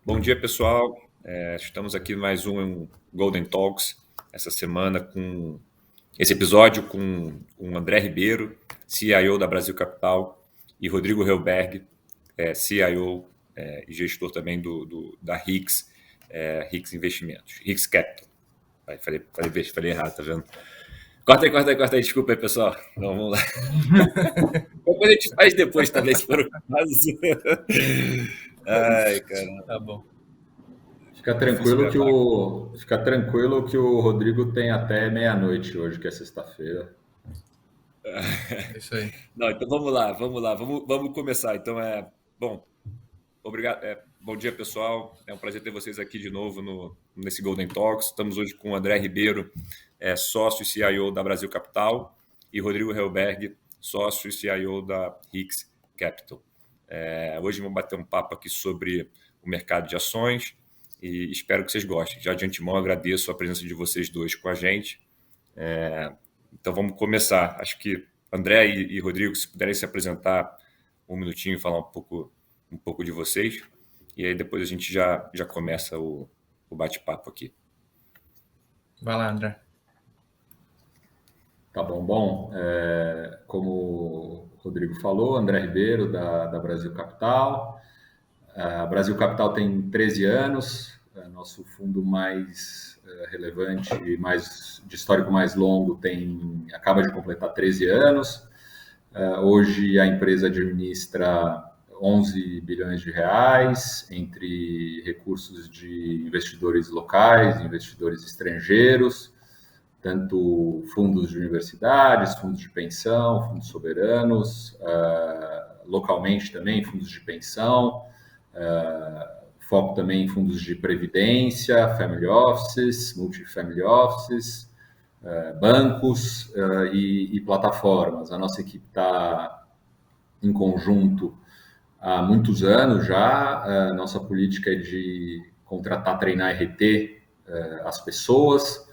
Bom dia, pessoal. Estamos aqui em mais um Golden Talks, essa semana com esse episódio com o André Ribeiro, CIO da Brasil Capital, e Rodrigo Helberg, CIO e gestor também da RIX, RIX Investimentos, RIX Capital. Falei errado, tá vendo? Corta aí, desculpa aí, pessoal. Então, vamos lá. Depois a gente faz depois também, se for o caso. Ai, cara. Tá bom. Fica tranquilo que o Rodrigo tem até meia-noite hoje, que é sexta-feira. É isso aí. Não, então vamos lá, vamos começar. Então bom, obrigado, bom dia, pessoal. É um prazer ter vocês aqui de novo nesse Golden Talks. Estamos hoje com o André Ribeiro, sócio e CIO da Brasil Capital, e Rodrigo Helberg, sócio e CIO da RIX Capital. Hoje vamos bater um papo aqui sobre o mercado de ações e espero que vocês gostem. Já de antemão agradeço a presença de vocês dois com a gente. Então vamos começar. Acho que André e Rodrigo, se puderem se apresentar um minutinho e falar um pouco de vocês, e aí depois a gente já começa o bate-papo aqui. Vai lá, André. Tá bom. Bom, como o Rodrigo falou, André Ribeiro, da Brasil Capital. A Brasil Capital tem 13 anos, nosso fundo mais relevante e de histórico mais longo acaba de completar 13 anos. Hoje a empresa administra 11 bilhões de reais entre recursos de investidores locais, investidores estrangeiros, tanto fundos de universidades, fundos de pensão, fundos soberanos, localmente também fundos de pensão, foco também em fundos de previdência, family offices, multifamily offices, bancos e plataformas. A nossa equipe está em conjunto há muitos anos já. Nossa política é de contratar, treinar e reter as pessoas.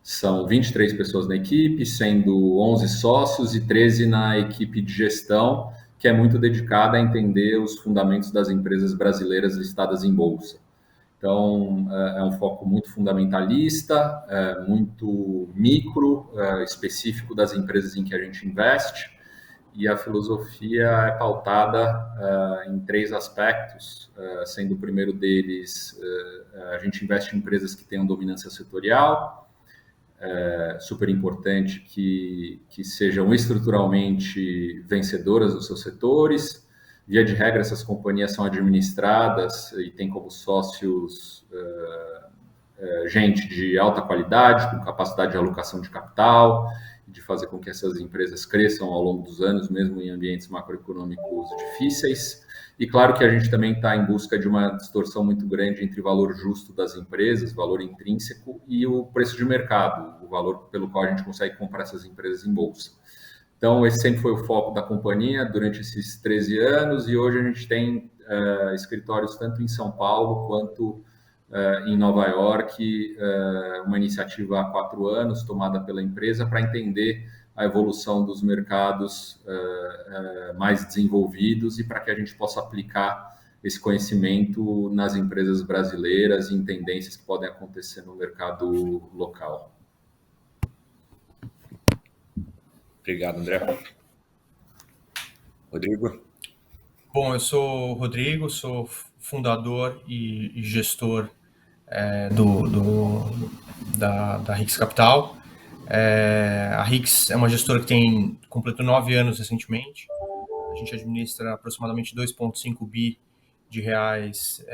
São 23 pessoas na equipe, sendo 11 sócios e 13 na equipe de gestão, que é muito dedicada a entender os fundamentos das empresas brasileiras listadas em bolsa. Então, é um foco muito fundamentalista, muito micro, específico das empresas em que a gente investe, e a filosofia é pautada em 3 aspectos, sendo o primeiro deles, a gente investe em empresas que tenham dominância setorial, super importante que sejam estruturalmente vencedoras dos seus setores. Via de regra, essas companhias são administradas e têm como sócios gente de alta qualidade, com capacidade de alocação de capital, de fazer com que essas empresas cresçam ao longo dos anos, mesmo em ambientes macroeconômicos difíceis. E claro que a gente também está em busca de uma distorção muito grande entre o valor justo das empresas, valor intrínseco, e o preço de mercado, o valor pelo qual a gente consegue comprar essas empresas em bolsa. Então, esse sempre foi o foco da companhia durante esses 13 anos, e hoje a gente tem escritórios tanto em São Paulo quanto em Nova York, uma iniciativa há 4 anos tomada pela empresa para entender a evolução dos mercados mais desenvolvidos e para que a gente possa aplicar esse conhecimento nas empresas brasileiras e em tendências que podem acontecer no mercado local. Obrigado, André. Rodrigo? Bom, eu sou o Rodrigo, sou fundador e gestor da RIX Capital. A RIX é uma gestora que completou 9 anos recentemente. A gente administra aproximadamente 2,5 bi de reais,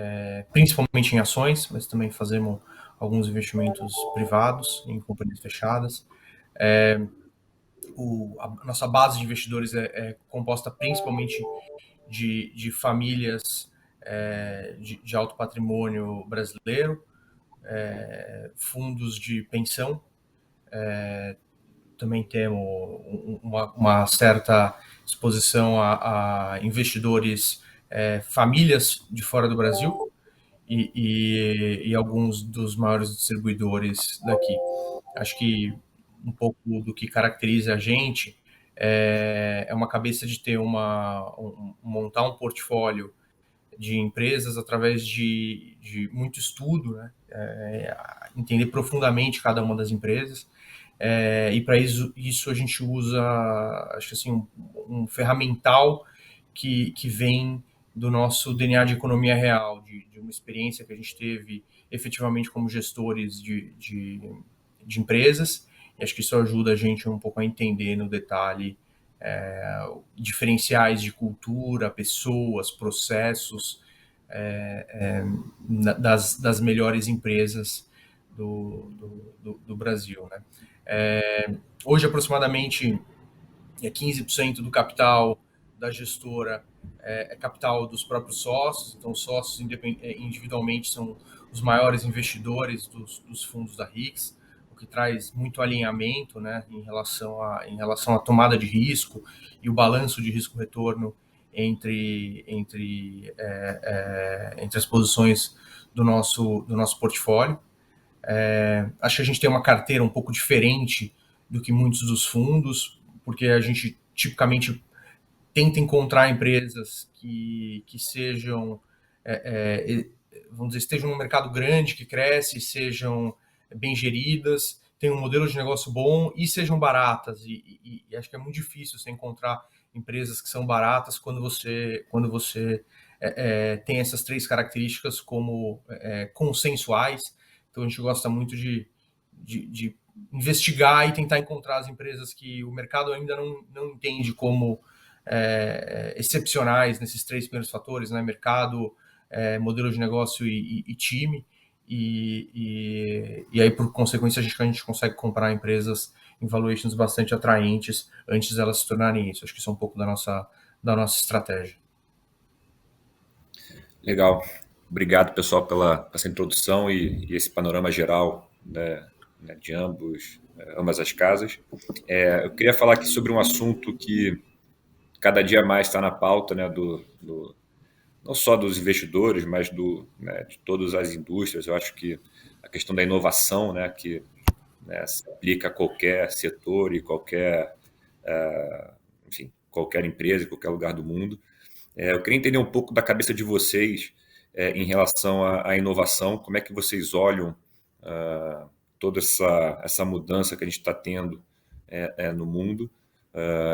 principalmente em ações, mas também fazemos alguns investimentos privados em companhias fechadas. A nossa base de investidores é composta principalmente de famílias de alto patrimônio brasileiro, fundos de pensão. Também temos uma certa exposição a investidores, famílias de fora do Brasil e alguns dos maiores distribuidores daqui. Acho que um pouco do que caracteriza a gente é uma cabeça de ter montar um portfólio de empresas através de muito estudo, né? Entender profundamente cada uma das empresas. E para isso a gente usa, acho que assim, um ferramental que vem do nosso DNA de economia real, de uma experiência que a gente teve efetivamente como gestores de empresas. E acho que isso ajuda a gente um pouco a entender no detalhe diferenciais de cultura, pessoas, processos das melhores empresas do Brasil, né? Hoje, aproximadamente 15% do capital da gestora é capital dos próprios sócios, então os sócios individualmente são os maiores investidores dos fundos da RIX, o que traz muito alinhamento, né, em relação à tomada de risco e o balanço de risco-retorno entre as posições do nosso portfólio. Acho que a gente tem uma carteira um pouco diferente do que muitos dos fundos, porque a gente tipicamente tenta encontrar empresas que sejam, vamos dizer, estejam num mercado grande, que cresce, sejam bem geridas, tenham um modelo de negócio bom e sejam baratas. E acho que é muito difícil você encontrar empresas que são baratas quando você tem essas três características como consensuais. Então a gente gosta muito de investigar e tentar encontrar as empresas que o mercado ainda não entende como excepcionais nesses três primeiros fatores, né? Mercado, modelo de negócio e time. E aí, por consequência, a gente consegue comprar empresas em valuations bastante atraentes antes de elas se tornarem isso. Acho que isso é um pouco da nossa estratégia. Legal. Obrigado, pessoal, pela essa introdução e esse panorama geral, né, de ambas as casas. Eu queria falar aqui sobre um assunto que cada dia mais está na pauta, né, não só dos investidores, mas de todas as indústrias. Eu acho que a questão da inovação, né, que se aplica a qualquer setor e qualquer empresa, em qualquer lugar do mundo. Eu queria entender um pouco da cabeça de vocês em relação à inovação, como é que vocês olham toda essa mudança que a gente está tendo no mundo,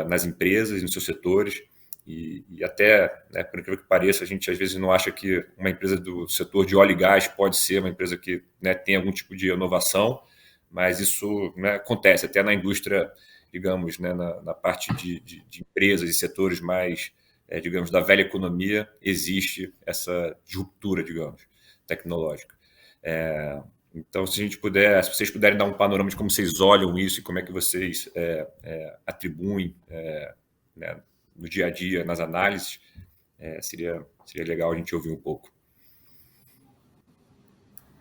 nas empresas, nos seus setores, e até, por incrível que pareça, a gente às vezes não acha que uma empresa do setor de óleo e gás pode ser uma empresa que tem algum tipo de inovação, mas isso acontece até na indústria, digamos, na parte de empresas e setores mais, digamos, da velha economia, existe essa ruptura, digamos, tecnológica. Então, se vocês puderem dar um panorama de como vocês olham isso e como é que vocês atribuem no dia a dia, nas análises, seria legal a gente ouvir um pouco.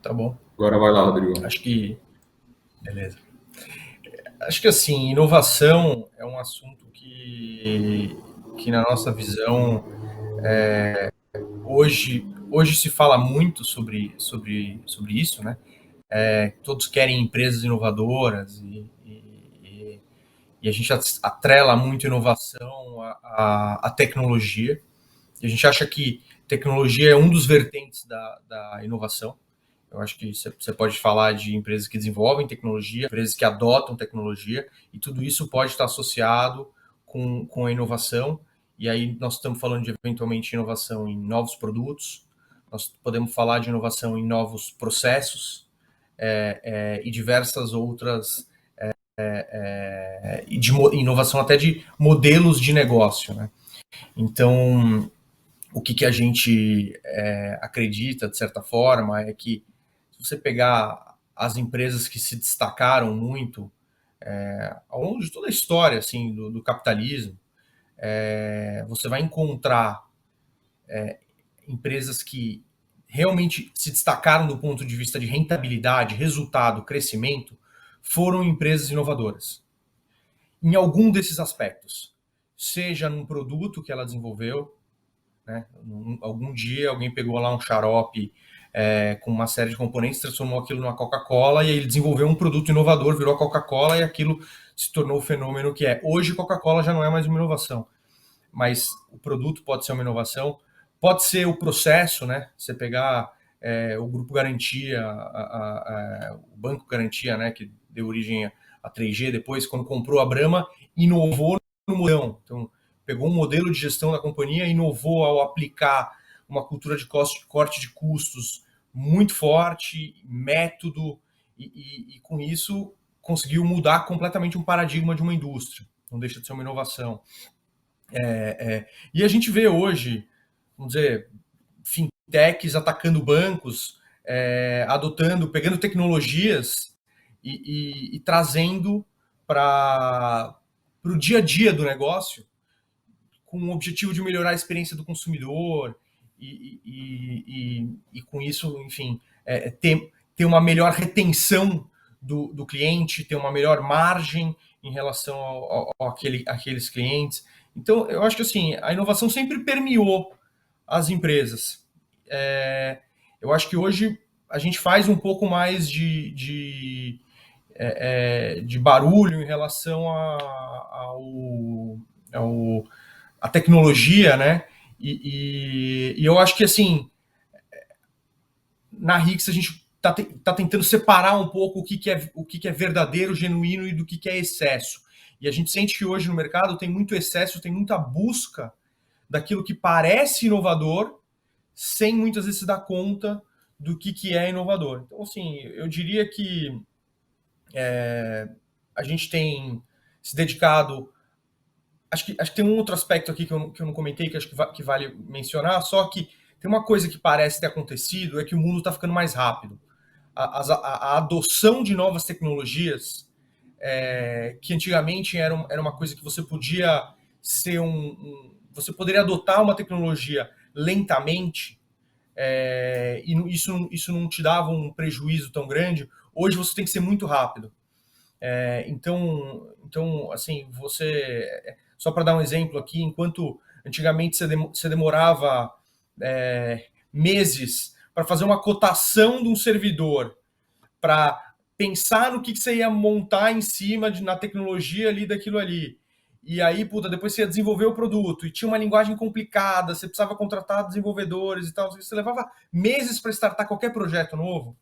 Tá bom. Agora vai lá, Rodrigo. Beleza. Acho que, assim, inovação é um assunto que na nossa visão, hoje se fala muito sobre isso, né? Todos querem empresas inovadoras e a gente atrela muito inovação à tecnologia. E a gente acha que tecnologia é um dos vertentes da inovação. Eu acho que você pode falar de empresas que desenvolvem tecnologia, empresas que adotam tecnologia, e tudo isso pode estar associado com a inovação. E aí nós estamos falando de, eventualmente, inovação em novos produtos, nós podemos falar de inovação em novos processos e diversas outras, e de inovação até de modelos de negócio, né? Então, o que a gente acredita, de certa forma, é que se você pegar as empresas que se destacaram muito ao longo de toda a história assim, do capitalismo, você vai encontrar empresas que realmente se destacaram do ponto de vista de rentabilidade, resultado, crescimento, foram empresas inovadoras. Em algum desses aspectos, seja num produto que ela desenvolveu, né? Algum dia alguém pegou lá um xarope com uma série de componentes, transformou aquilo numa Coca-Cola e aí ele desenvolveu um produto inovador, virou a Coca-Cola e aquilo se tornou o fenômeno que é. Hoje, Coca-Cola já não é mais uma inovação, mas o produto pode ser uma inovação, pode ser o processo, né? Você pegar o Grupo Garantia, o Banco Garantia, né? Que deu origem a 3G depois, quando comprou a Brahma, inovou no modelo. Então, pegou um modelo de gestão da companhia, inovou ao aplicar uma cultura de corte de custos muito forte, método, e com isso conseguiu mudar completamente um paradigma de uma indústria. Não deixa de ser uma inovação. E a gente vê hoje, vamos dizer, fintechs atacando bancos, pegando tecnologias e trazendo para o dia a dia do negócio, com o objetivo de melhorar a experiência do consumidor e com isso, enfim, ter uma melhor retenção do cliente, ter uma melhor margem em relação àqueles clientes. Então, eu acho que assim, a inovação sempre permeou as empresas. Eu acho que hoje a gente faz um pouco mais de barulho em relação à tecnologia, né? E eu acho que assim, na RIX a gente está tentando separar um pouco o que é verdadeiro, genuíno e do que é excesso. E a gente sente que hoje no mercado tem muito excesso, tem muita busca daquilo que parece inovador, sem muitas vezes se dar conta do que é inovador. Então, assim, eu diria que a gente tem se dedicado. Acho que tem um outro aspecto aqui que eu não comentei, que acho que vale mencionar, só que tem uma coisa que parece ter acontecido, é que o mundo está ficando mais rápido. A adoção de novas tecnologias, que antigamente era uma coisa que você podia ser você poderia adotar uma tecnologia lentamente, e isso não te dava um prejuízo tão grande. Hoje você tem que ser muito rápido. Então, assim, só para dar um exemplo aqui, enquanto antigamente você demorava meses para fazer uma cotação de um servidor, para pensar no que você ia montar em cima na tecnologia ali daquilo ali, e aí, depois você ia desenvolver o produto, e tinha uma linguagem complicada, você precisava contratar desenvolvedores e tal, você levava meses para startar qualquer projeto novo.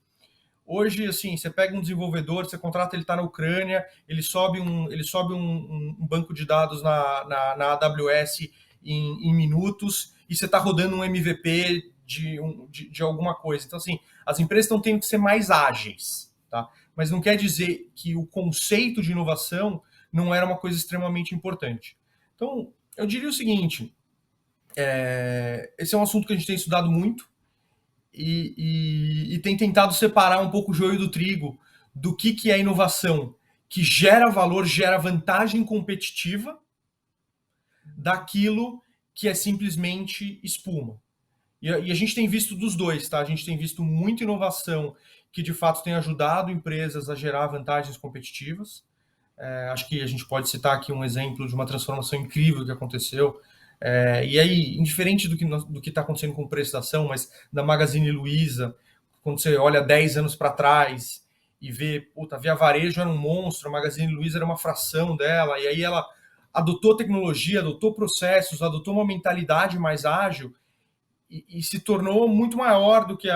Hoje, assim, você pega um desenvolvedor, você contrata, ele está na Ucrânia, ele sobe um banco de dados na AWS em minutos, e você está rodando um MVP de alguma coisa. Então, assim, as empresas estão tendo que ser mais ágeis, tá? Mas não quer dizer que o conceito de inovação não era uma coisa extremamente importante. Então, eu diria o seguinte, esse é um assunto que a gente tem estudado muito, e tem tentado separar um pouco o joio do trigo do que é inovação, que gera valor, gera vantagem competitiva, daquilo que é simplesmente espuma. E a gente tem visto dos dois, tá? A gente tem visto muita inovação que de fato tem ajudado empresas a gerar vantagens competitivas. Acho que a gente pode citar aqui um exemplo de uma transformação incrível que aconteceu. E aí, indiferente do que está acontecendo com o preço da ação, mas da Magazine Luiza, quando você olha 10 anos para trás e vê, Via Varejo era um monstro, a Magazine Luiza era uma fração dela, e aí ela adotou tecnologia, adotou processos, adotou uma mentalidade mais ágil e se tornou muito maior do que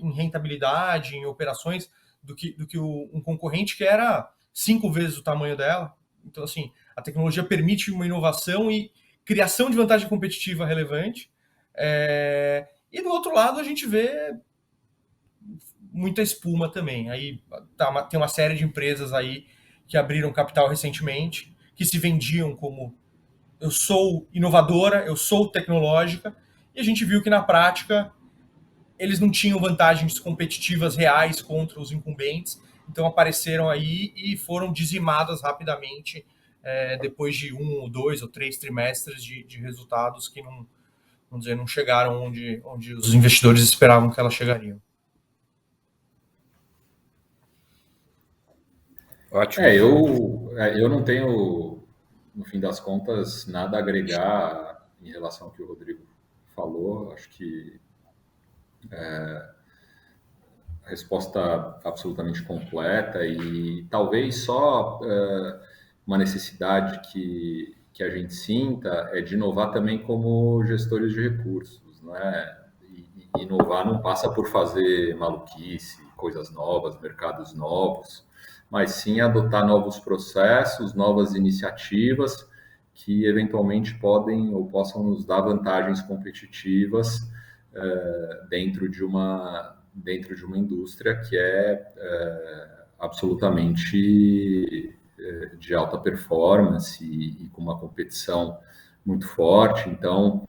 em rentabilidade, em operações, do que um concorrente que era 5 vezes o tamanho dela. Então, assim, a tecnologia permite uma inovação e criação de vantagem competitiva relevante. E do outro lado, a gente vê muita espuma também. Aí tem uma série de empresas aí que abriram capital recentemente, que se vendiam como eu sou inovadora, eu sou tecnológica, e a gente viu que na prática eles não tinham vantagens competitivas reais contra os incumbentes, então apareceram aí e foram dizimadas rapidamente depois de 1, 2 ou 3 trimestres de resultados que não chegaram onde os investidores esperavam que elas chegariam. Ótimo. Eu não tenho, no fim das contas, nada a agregar em relação ao que o Rodrigo falou. Acho que a resposta absolutamente completa, e talvez só uma necessidade que que a gente sinta é de inovar também como gestores de recursos, né? E inovar não passa por fazer maluquice, coisas novas, mercados novos, mas sim adotar novos processos, novas iniciativas que eventualmente podem ou possam nos dar vantagens competitivas dentro de uma indústria que é absolutamente de alta performance e com uma competição muito forte. Então,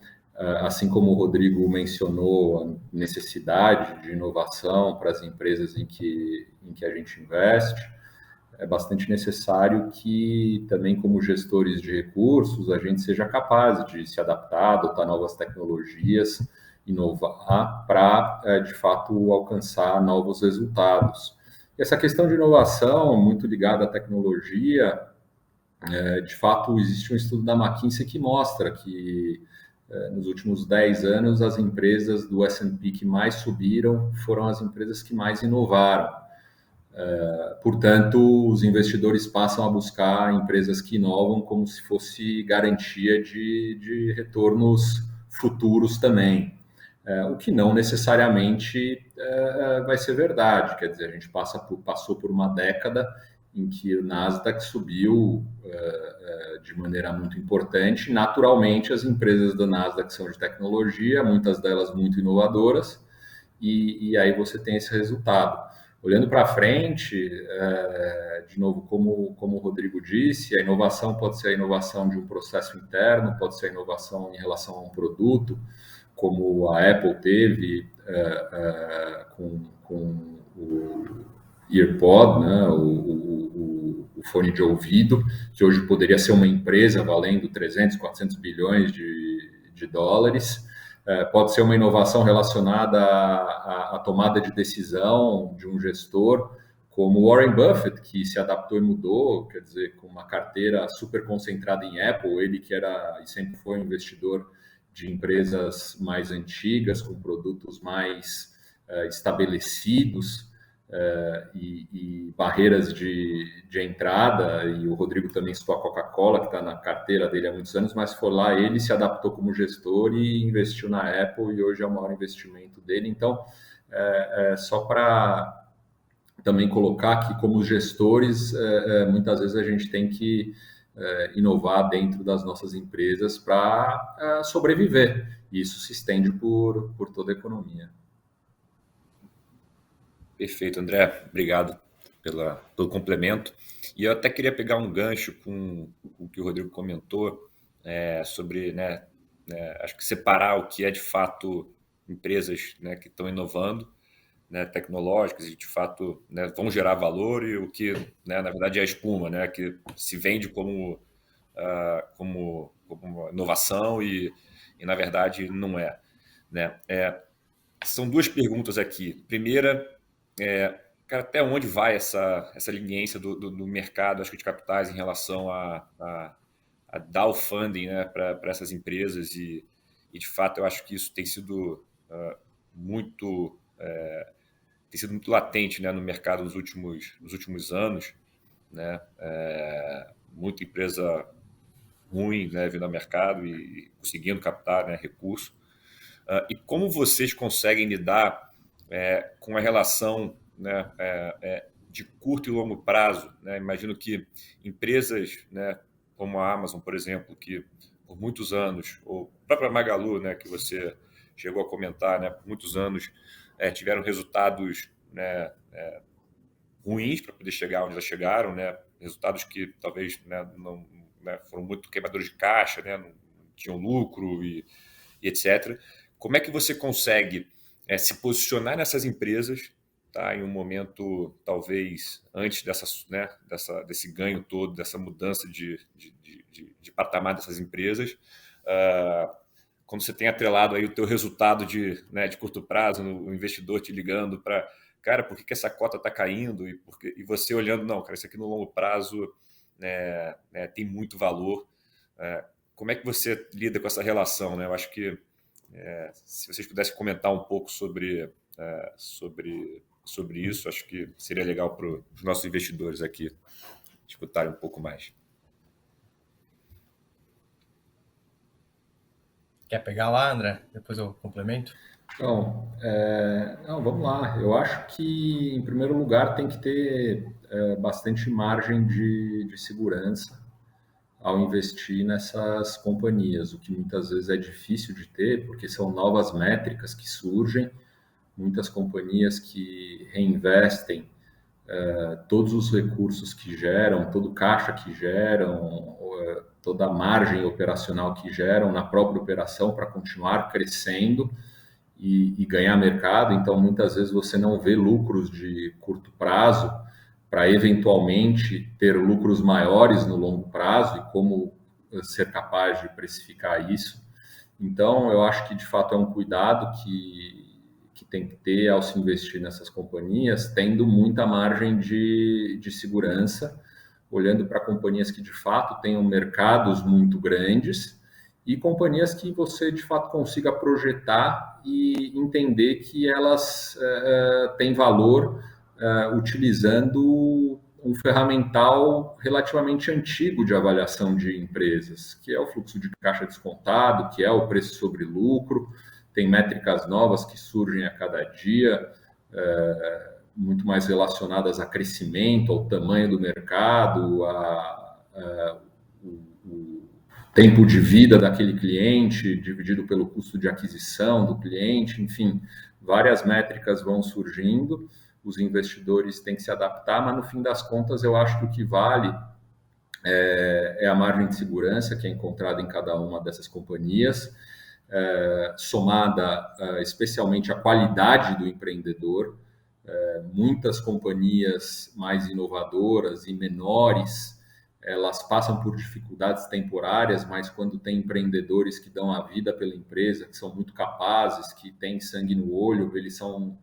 assim como o Rodrigo mencionou, a necessidade de inovação para as empresas em que a gente investe, é bastante necessário que também, como gestores de recursos, a gente seja capaz de se adaptar, adotar novas tecnologias, inovar para, de fato, alcançar novos resultados. E essa questão de inovação, muito ligada à tecnologia, de fato, existe um estudo da McKinsey que mostra que nos últimos 10 anos, as empresas do S&P que mais subiram foram as empresas que mais inovaram. Portanto, os investidores passam a buscar empresas que inovam como se fosse garantia de retornos futuros também, o que não necessariamente vai ser verdade. Quer dizer, a gente passou por uma década em que o Nasdaq subiu de maneira muito importante. Naturalmente, as empresas do Nasdaq são de tecnologia, muitas delas muito inovadoras, e aí você tem esse resultado. Olhando para frente, de novo, como o Rodrigo disse, a inovação pode ser a inovação de um processo interno, pode ser a inovação em relação a um produto, como a Apple teve com o EarPod, né, o fone de ouvido, que hoje poderia ser uma empresa valendo 300, 400 bilhões de dólares. Pode ser uma inovação relacionada à tomada de decisão de um gestor, como Warren Buffett, que se adaptou e mudou, quer dizer, com uma carteira super concentrada em Apple, ele que era e sempre foi um investidor de empresas mais antigas, com produtos mais estabelecidos, e barreiras de entrada, e o Rodrigo também citou a Coca-Cola, que está na carteira dele há muitos anos, mas foi lá, ele se adaptou como gestor e investiu na Apple, e hoje é o maior investimento dele. Então, só para também colocar que, como gestores, muitas vezes a gente tem que inovar dentro das nossas empresas para sobreviver, e isso se estende por toda a economia. Perfeito, André. Obrigado pelo complemento. E eu até queria pegar um gancho com o que o Rodrigo comentou sobre, acho que separar o que é de fato empresas que estão inovando, tecnológicas e de fato vão gerar valor, e o que na verdade é a espuma, que se vende como uma inovação e na verdade não é. São duas perguntas aqui. Primeira, cara, até onde vai essa leniência do mercado, acho que de capitais, em relação a dar o funding para essas empresas, e de fato eu acho que isso tem sido muito latente no mercado nos últimos anos, muita empresa ruim vindo ao mercado e conseguindo captar recurso. E como vocês conseguem lidar com a relação de curto e longo prazo? Imagino que empresas como a Amazon, por exemplo, que por muitos anos, ou a própria Magalu, que você chegou a comentar, por muitos anos tiveram resultados ruins para poder chegar onde elas chegaram, resultados que talvez não foram muito queimadores de caixa, não tinham lucro e etc. Como é que você consegue se posicionar nessas empresas, em um momento, talvez, antes desse ganho todo, dessa mudança de patamar dessas empresas, quando você tem atrelado aí o teu resultado de curto prazo, o investidor te ligando para, cara, por que essa cota está caindo? E você olhando, não, cara, isso aqui no longo prazo tem muito valor. Como é que você lida com essa relação? Eu acho que se vocês pudessem comentar um pouco sobre isso, acho que seria legal para os nossos investidores aqui escutarem um pouco mais. Quer pegar lá, André? Depois eu complemento. Então, não, vamos lá. Eu acho que, em primeiro lugar, tem que ter bastante margem de segurança ao investir nessas companhias, o que muitas vezes é difícil de ter, porque são novas métricas que surgem, muitas companhias que reinvestem todos os recursos que geram, todo o caixa que geram, toda a margem operacional que geram na própria operação para continuar crescendo e ganhar mercado. Então, muitas vezes você não vê lucros de curto prazo para eventualmente ter lucros maiores no longo prazo e como ser capaz de precificar isso. Então, eu acho que de fato é um cuidado que tem que ter ao se investir nessas companhias, tendo muita margem de segurança, olhando para companhias que de fato tenham mercados muito grandes e companhias que você de fato consiga projetar e entender que elas têm valor utilizando um ferramental relativamente antigo de avaliação de empresas, que é o fluxo de caixa descontado, que é o preço sobre lucro. Tem métricas novas que surgem a cada dia, muito mais relacionadas a crescimento, ao tamanho do mercado, o tempo de vida daquele cliente, dividido pelo custo de aquisição do cliente, enfim, várias métricas vão surgindo, os investidores têm que se adaptar, mas no fim das contas eu acho que o que vale é a margem de segurança que é encontrada em cada uma dessas companhias, somada especialmente à qualidade do empreendedor. Muitas companhias mais inovadoras e menores, elas passam por dificuldades temporárias, mas quando tem empreendedores que dão a vida pela empresa, que são muito capazes, que têm sangue no olho, eles são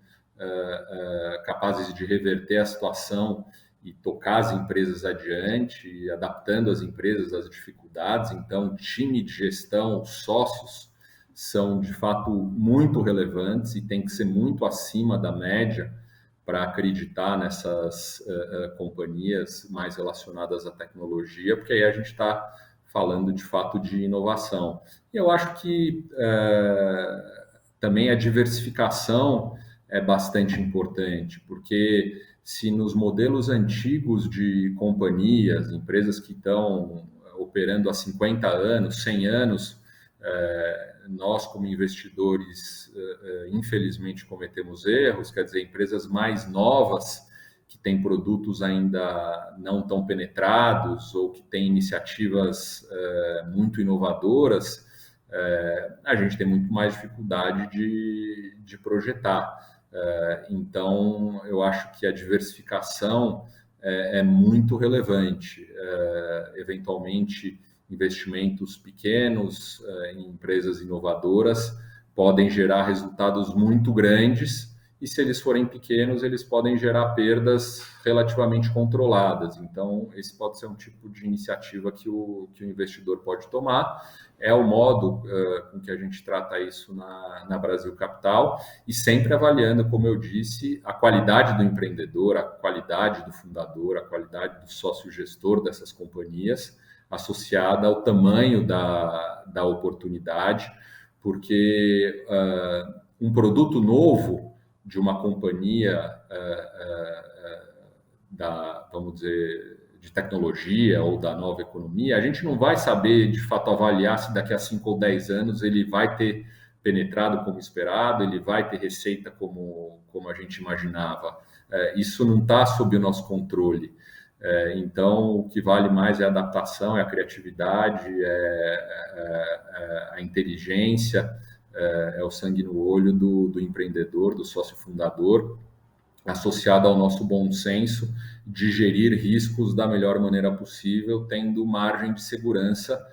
capazes de reverter a situação e tocar as empresas adiante, adaptando as empresas às dificuldades. Então, time de gestão, sócios, são de fato muito relevantes e tem que ser muito acima da média para acreditar nessas companhias mais relacionadas à tecnologia, porque aí a gente está falando de fato de inovação. E eu acho que também a diversificação é bastante importante, porque se nos modelos antigos de companhias, empresas que estão operando há 50 anos, 100 anos, nós como investidores, infelizmente, cometemos erros, quer dizer, empresas mais novas, que têm produtos ainda não tão penetrados ou que têm iniciativas muito inovadoras, a gente tem muito mais dificuldade de projetar. Então, eu acho que a diversificação é muito relevante. Eventualmente, investimentos pequenos em empresas inovadoras podem gerar resultados muito grandes e, se eles forem pequenos, eles podem gerar perdas relativamente controladas. Então, esse pode ser um tipo de iniciativa que o investidor pode tomar. É o modo com que a gente trata isso na Brasil Capital, e sempre avaliando, como eu disse, a qualidade do empreendedor, a qualidade do fundador, a qualidade do sócio-gestor dessas companhias, associada ao tamanho da oportunidade, porque um produto novo de uma companhia vamos dizer, de tecnologia ou da nova economia, a gente não vai saber, de fato, avaliar se daqui a 5 ou 10 anos ele vai ter penetrado como esperado, ele vai ter receita como a gente imaginava. Isso não está sob o nosso controle. Então, o que vale mais é a adaptação, é a criatividade, a inteligência, é o sangue no olho do empreendedor, do sócio fundador, associado ao nosso bom senso de gerir riscos da melhor maneira possível, tendo margem de segurança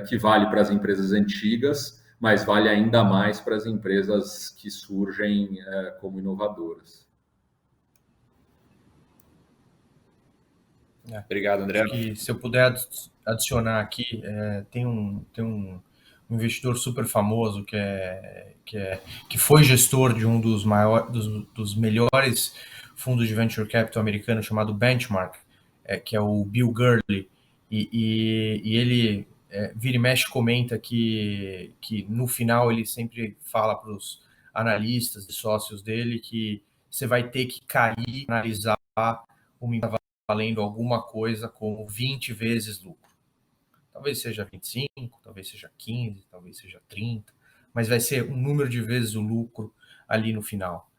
que vale para as empresas antigas, mas vale ainda mais para as empresas que surgem como inovadoras. Obrigado, André. E se eu puder adicionar aqui, tem um investidor super famoso que foi gestor de um dos melhores fundos de venture capital americano, chamado Benchmark, que é o Bill Gurley, e ele vira e mexe comenta que no final ele sempre fala para os analistas e sócios dele que você vai ter que cair, analisar uma empresa valendo alguma coisa como 20 vezes lucro. Talvez seja 25, talvez seja 15, talvez seja 30, mas vai ser um número de vezes o lucro ali no final.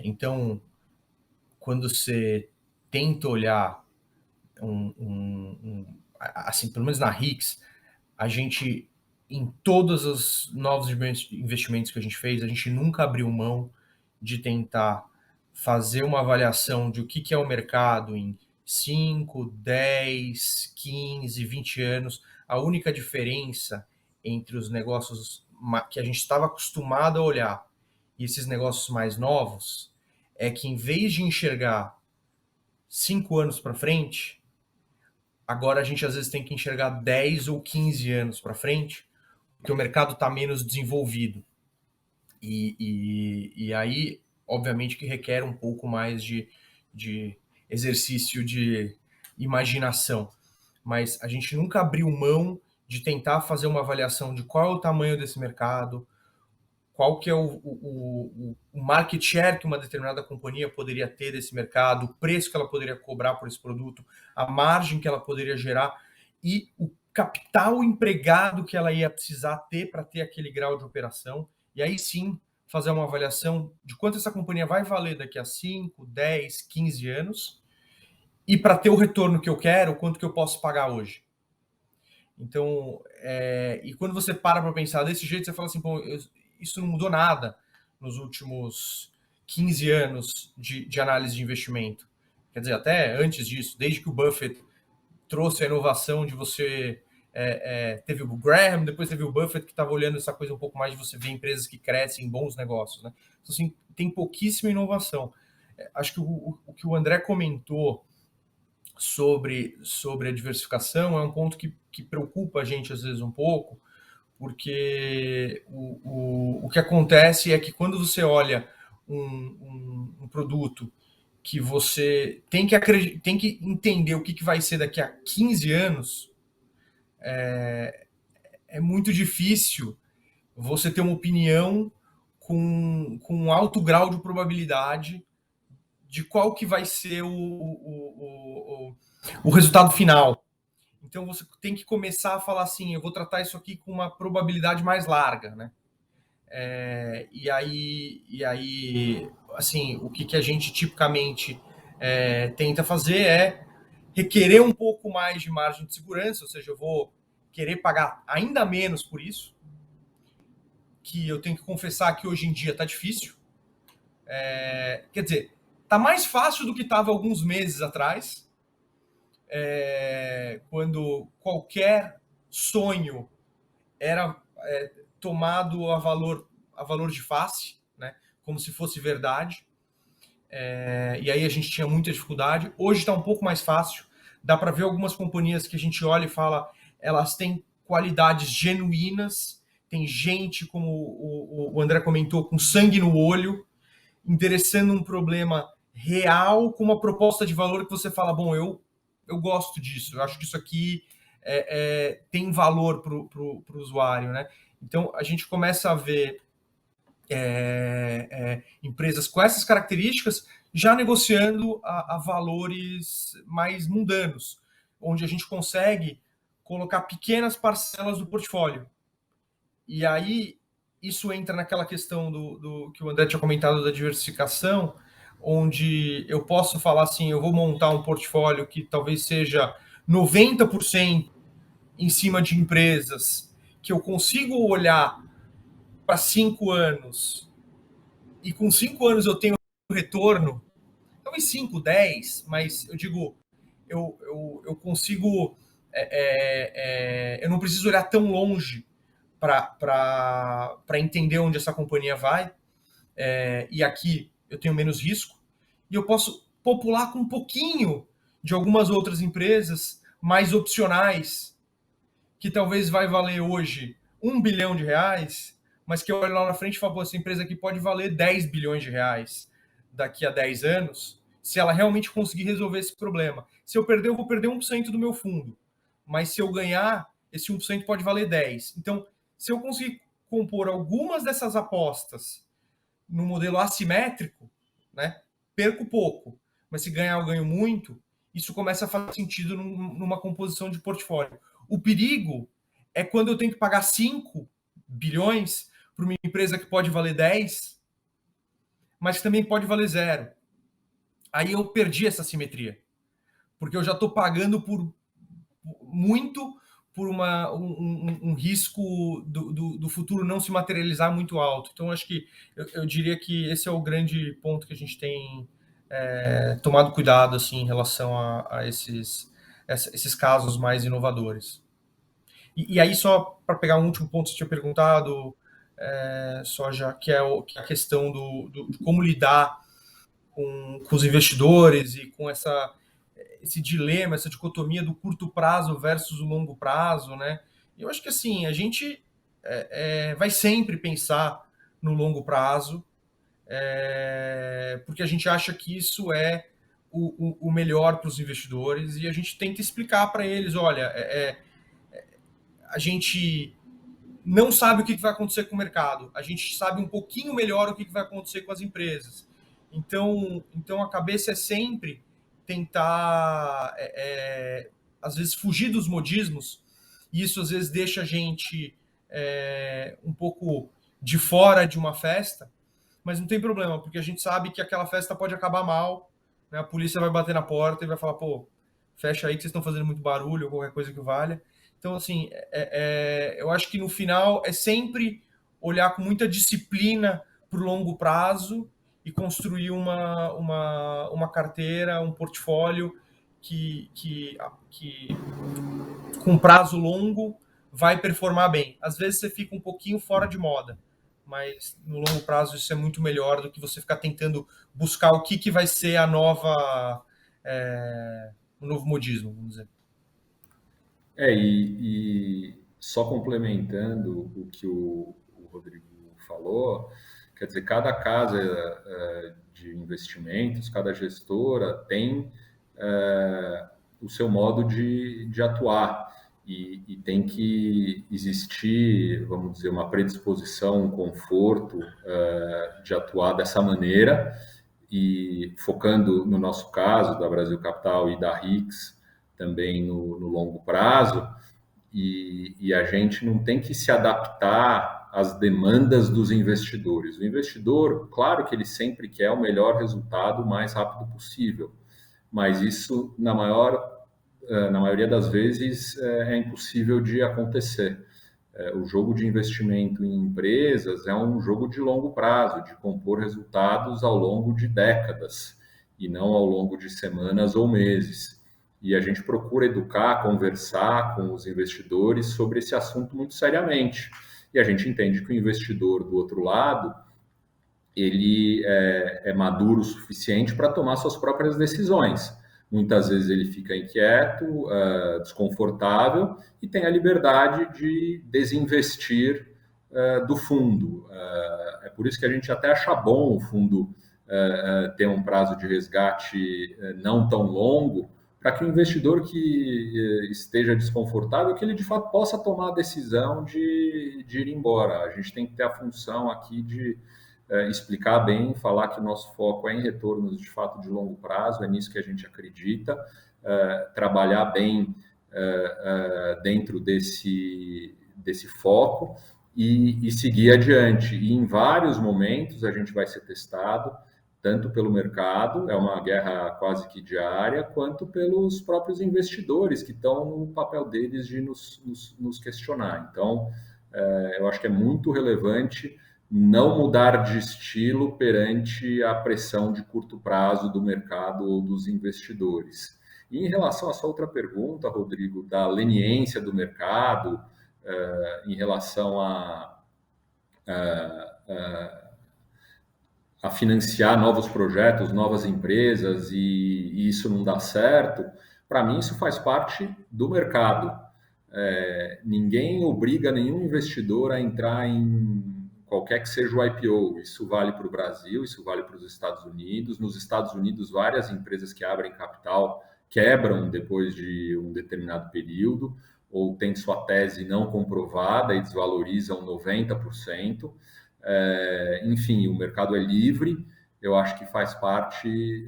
Então, quando você tenta olhar assim, pelo menos na RIX, a gente, em todos os novos investimentos que a gente fez, a gente nunca abriu mão de tentar fazer uma avaliação de o que é o mercado em 5, 10, 15, 20 anos. A única diferença entre os negócios que a gente estava acostumado a olhar e esses negócios mais novos é que, em vez de enxergar 5 anos para frente, agora a gente às vezes tem que enxergar 10 ou 15 anos para frente, porque o mercado está menos desenvolvido. E aí, obviamente, que requer um pouco mais de exercício de imaginação. Mas a gente nunca abriu mão de tentar fazer uma avaliação de qual é o tamanho desse mercado, qual que é o market share que uma determinada companhia poderia ter desse mercado, o preço que ela poderia cobrar por esse produto, a margem que ela poderia gerar e o capital empregado que ela ia precisar ter para ter aquele grau de operação. E aí sim, fazer uma avaliação de quanto essa companhia vai valer daqui a 5, 10, 15 anos e, para ter o retorno que eu quero, quanto que eu posso pagar hoje. Então, e quando você para pensar desse jeito, você fala assim, pô, isso não mudou nada nos últimos 15 anos de análise de investimento. Quer dizer, até antes disso, desde que o Buffett trouxe a inovação de você... teve o Graham, depois teve o Buffett, que estava olhando essa coisa um pouco mais de você ver empresas que crescem em bons negócios, né? Então, assim, tem pouquíssima inovação. Acho que o que o André comentou sobre a diversificação é um ponto que preocupa a gente às vezes um pouco, porque o que acontece é que quando você olha um produto que você tem que entender o que vai ser daqui a 15 anos, é muito difícil você ter uma opinião com um alto grau de probabilidade de qual que vai ser o resultado final. Então você tem que começar a falar assim, eu vou tratar isso aqui com uma probabilidade mais larga, né? E aí, assim, o que a gente tipicamente tenta fazer é requerer um pouco mais de margem de segurança, ou seja, eu vou querer pagar ainda menos por isso, que eu tenho que confessar que hoje em dia está difícil. Quer dizer, está mais fácil do que estava alguns meses atrás, quando qualquer sonho era tomado a valor de face, né, como se fosse verdade. E aí a gente tinha muita dificuldade. Hoje está um pouco mais fácil. Dá para ver algumas companhias que a gente olha e fala, elas têm qualidades genuínas, tem gente, como o André comentou, com sangue no olho, endereçando um problema real com uma proposta de valor que você fala, bom, eu gosto disso, eu acho que isso aqui tem valor para o usuário, né? Então, a gente começa a ver empresas com essas características já negociando a valores mais mundanos, onde a gente consegue colocar pequenas parcelas do portfólio. E aí, isso entra naquela questão do que o André tinha comentado da diversificação, onde eu posso falar assim, eu vou montar um portfólio que talvez seja 90% em cima de empresas que eu consigo olhar para 5 anos e com 5 anos eu tenho retorno, talvez 5, 10, mas eu digo, eu consigo, eu não preciso olhar tão longe para entender onde essa companhia vai, e aqui eu tenho menos risco, e eu posso popular com um pouquinho de algumas outras empresas mais opcionais, que talvez vai valer hoje R$1 bilhão, mas que eu olho lá na frente e falo, essa empresa aqui pode valer 10 bilhões de reais daqui a 10 anos, se ela realmente conseguir resolver esse problema. Se eu perder, eu vou perder 1% do meu fundo. mas se eu ganhar, esse 1% pode valer 10. Então, se eu conseguir compor algumas dessas apostas no modelo assimétrico, né, perco pouco, mas se ganhar eu ganho muito, isso começa a fazer sentido numa composição de portfólio. O perigo é quando eu tenho que pagar 5 bilhões para uma empresa que pode valer 10, mas também pode valer 0. Aí eu perdi essa simetria, porque eu já estou pagando por muito por um risco do futuro não se materializar muito alto. Então, acho que eu diria que esse é o grande ponto que a gente tem tomado cuidado assim, em relação a esses casos mais inovadores. E aí, só para pegar um último ponto que você tinha perguntado, só já que é a questão de como lidar com os investidores e com esse dilema, essa dicotomia do curto prazo versus o longo prazo, né? Eu acho que assim, a gente vai sempre pensar no longo prazo, porque a gente acha que isso é o melhor para os investidores e a gente tenta explicar para eles, olha, a gente não sabe o que vai acontecer com o mercado, a gente sabe um pouquinho melhor o que vai acontecer com as empresas. Então a cabeça é sempre tentar, às vezes, fugir dos modismos, e isso às vezes deixa a gente um pouco de fora de uma festa, mas não tem problema, porque a gente sabe que aquela festa pode acabar mal, né? A polícia vai bater na porta e vai falar, pô, fecha aí que vocês estão fazendo muito barulho, ou qualquer coisa que valha. Então, assim, eu acho que no final é sempre olhar com muita disciplina para o longo prazo e construir uma carteira, um portfólio que com prazo longo vai performar bem. Às vezes você fica um pouquinho fora de moda, mas no longo prazo isso é muito melhor do que você ficar tentando buscar o que vai ser o novo modismo, vamos dizer. E só complementando o que o Rodrigo falou, quer dizer, cada casa de investimentos, cada gestora tem o seu modo de atuar e tem que existir, vamos dizer, uma predisposição, um conforto de atuar dessa maneira e focando no nosso caso da Brasil Capital e da RIX também no longo prazo, e a gente não tem que se adaptar às demandas dos investidores. O investidor, claro que ele sempre quer o melhor resultado o mais rápido possível, mas isso, na maioria das vezes, é impossível de acontecer. O jogo de investimento em empresas é um jogo de longo prazo, de compor resultados ao longo de décadas, e não ao longo de semanas ou meses. E a gente procura educar, conversar com os investidores sobre esse assunto muito seriamente. E a gente entende que o investidor do outro lado, ele é maduro o suficiente para tomar suas próprias decisões. Muitas vezes ele fica inquieto, desconfortável e tem a liberdade de desinvestir do fundo. É por isso que a gente até acha bom o fundo ter um prazo de resgate não tão longo, para que o investidor que esteja desconfortável, que ele de fato possa tomar a decisão de ir embora. A gente tem que ter a função aqui de explicar bem, falar que o nosso foco é em retornos de fato de longo prazo, é nisso que a gente acredita, trabalhar bem dentro desse foco e seguir adiante. E em vários momentos a gente vai ser testado, tanto pelo mercado, é uma guerra quase que diária, quanto pelos próprios investidores, que estão no papel deles de nos questionar. Então, eu acho que é muito relevante não mudar de estilo perante a pressão de curto prazo do mercado ou dos investidores. E em relação à sua outra pergunta, Rodrigo, da leniência do mercado, em relação a financiar novos projetos, novas empresas, e isso não dá certo, para mim isso faz parte do mercado. Ninguém obriga nenhum investidor a entrar em qualquer que seja o IPO. Isso vale para o Brasil, isso vale para os Estados Unidos. Nos Estados Unidos, várias empresas que abrem capital, quebram depois de um determinado período, ou têm sua tese não comprovada e desvalorizam 90%. Enfim, o mercado é livre. Eu acho que faz parte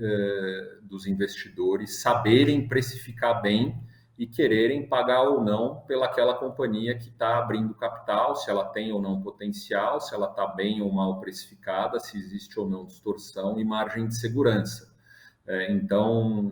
dos investidores saberem precificar bem e quererem pagar ou não pelaquela companhia que está abrindo capital, se ela tem ou não potencial, se ela está bem ou mal precificada, se existe ou não distorção e margem de segurança. Então,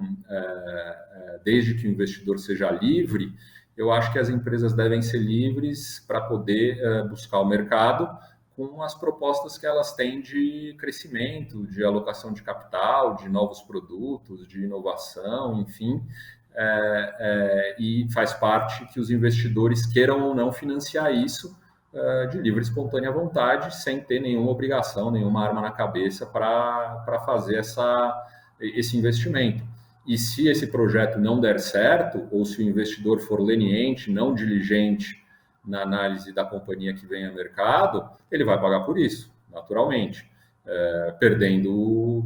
desde que o investidor seja livre, eu acho que as empresas devem ser livres para poder buscar o mercado com as propostas que elas têm de crescimento, de alocação de capital, de novos produtos, de inovação, enfim. E faz parte que os investidores queiram ou não financiar isso de livre e espontânea vontade, sem ter nenhuma obrigação, nenhuma arma na cabeça para fazer esse investimento. E se esse projeto não der certo, ou se o investidor for leniente, não diligente na análise da companhia que vem ao mercado, ele vai pagar por isso, naturalmente, perdendo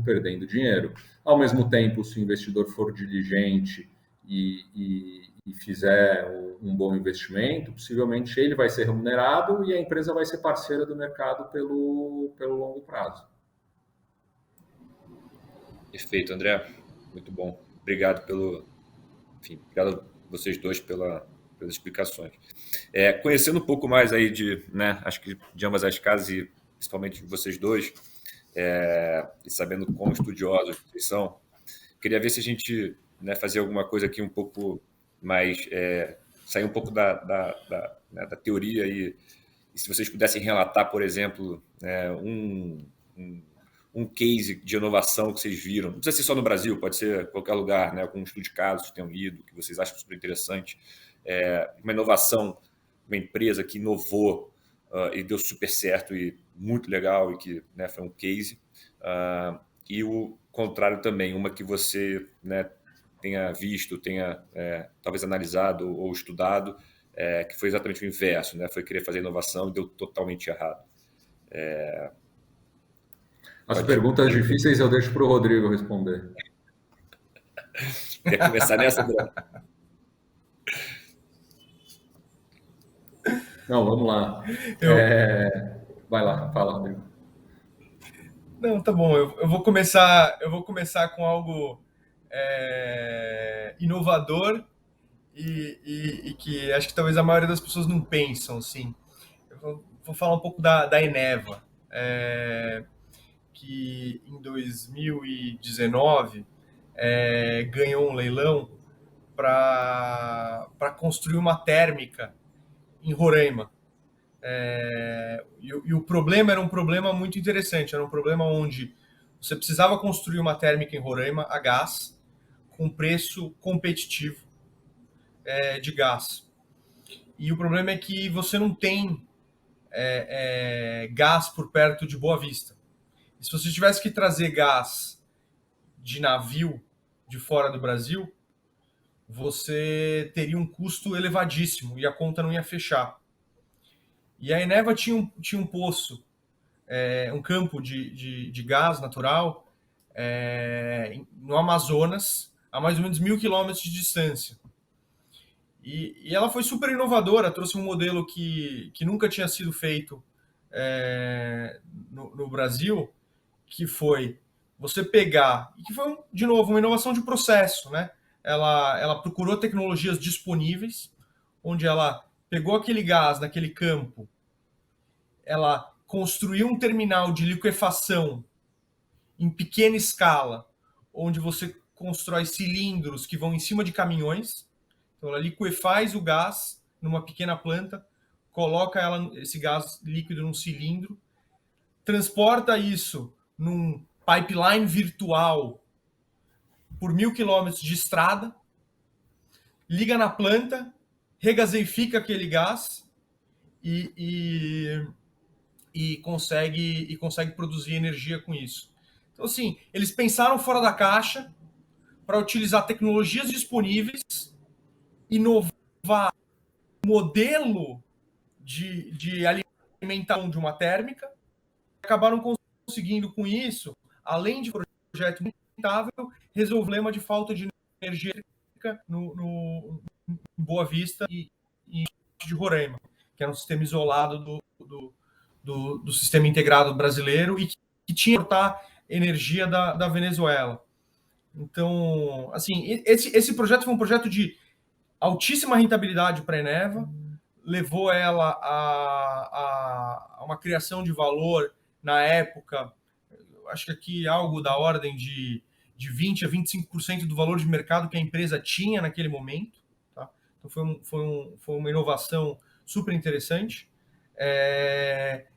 dinheiro. Ao mesmo tempo, se o investidor for diligente e fizer um bom investimento, possivelmente ele vai ser remunerado e a empresa vai ser parceira do mercado pelo longo prazo. Perfeito, André. Muito bom. Obrigado obrigado a vocês dois pelas explicações. Conhecendo um pouco mais aí acho que de ambas as casas e principalmente de vocês dois, e sabendo quão estudiosos vocês são, queria ver se a gente fazia alguma coisa aqui um pouco mais, sair um pouco da teoria e se vocês pudessem relatar, por exemplo, um case de inovação que vocês viram, não precisa ser só no Brasil, pode ser em qualquer lugar, algum estudo de casos que tenham lido, que vocês acham super interessante, uma inovação, uma empresa que inovou e deu super certo e muito legal e que foi um case, e o contrário também, uma que você tenha visto, tenha talvez analisado ou estudado, que foi exatamente o inverso, foi querer fazer inovação e deu totalmente errado. As perguntas difíceis eu deixo para o Rodrigo responder. Quer começar nessa, André? Não, vamos lá. Vai lá, fala, Rodrigo. Não, tá bom. Eu vou começar com algo inovador e que acho que talvez a maioria das pessoas não pensam, assim. Eu vou falar um pouco da Eneva, que em 2019 ganhou um leilão para construir uma térmica em Roraima. E o problema era um problema muito interessante, era um problema onde você precisava construir uma térmica em Roraima a gás com preço competitivo de gás. E o problema é que você não tem gás por perto de Boa Vista. E se você tivesse que trazer gás de navio de fora do Brasil, você teria um custo elevadíssimo e a conta não ia fechar. E a Eneva tinha um poço, um campo de gás natural no Amazonas, a mais ou menos 1.000 quilômetros de distância. E ela foi super inovadora, trouxe um modelo que nunca tinha sido feito no Brasil, que foi você pegar, e que foi, de novo, uma inovação de processo, né? Ela procurou tecnologias disponíveis, onde ela pegou aquele gás naquele campo, ela construiu um terminal de liquefação em pequena escala, onde você constrói cilindros que vão em cima de caminhões. Então, ela liquefaz o gás numa pequena planta, coloca esse gás líquido num cilindro, transporta isso num pipeline virtual por 1.000 quilômetros de estrada, liga na planta, regaseifica aquele gás e consegue produzir energia com isso. Então, assim, eles pensaram fora da caixa para utilizar tecnologias disponíveis, inovar o modelo de alimentação de uma térmica, acabaram conseguindo com isso, além de projeto rentável, resolver o problema de falta de energia em Boa Vista e de Roraima, que era um sistema isolado do sistema integrado brasileiro e que tinha que importar energia da Venezuela. Então, assim, esse projeto foi um projeto de altíssima rentabilidade para a Eneva, levou ela a uma criação de valor na época, acho que aqui algo da ordem de 20% a 25% do valor de mercado que a empresa tinha naquele momento. Tá? Então foi uma inovação super interessante.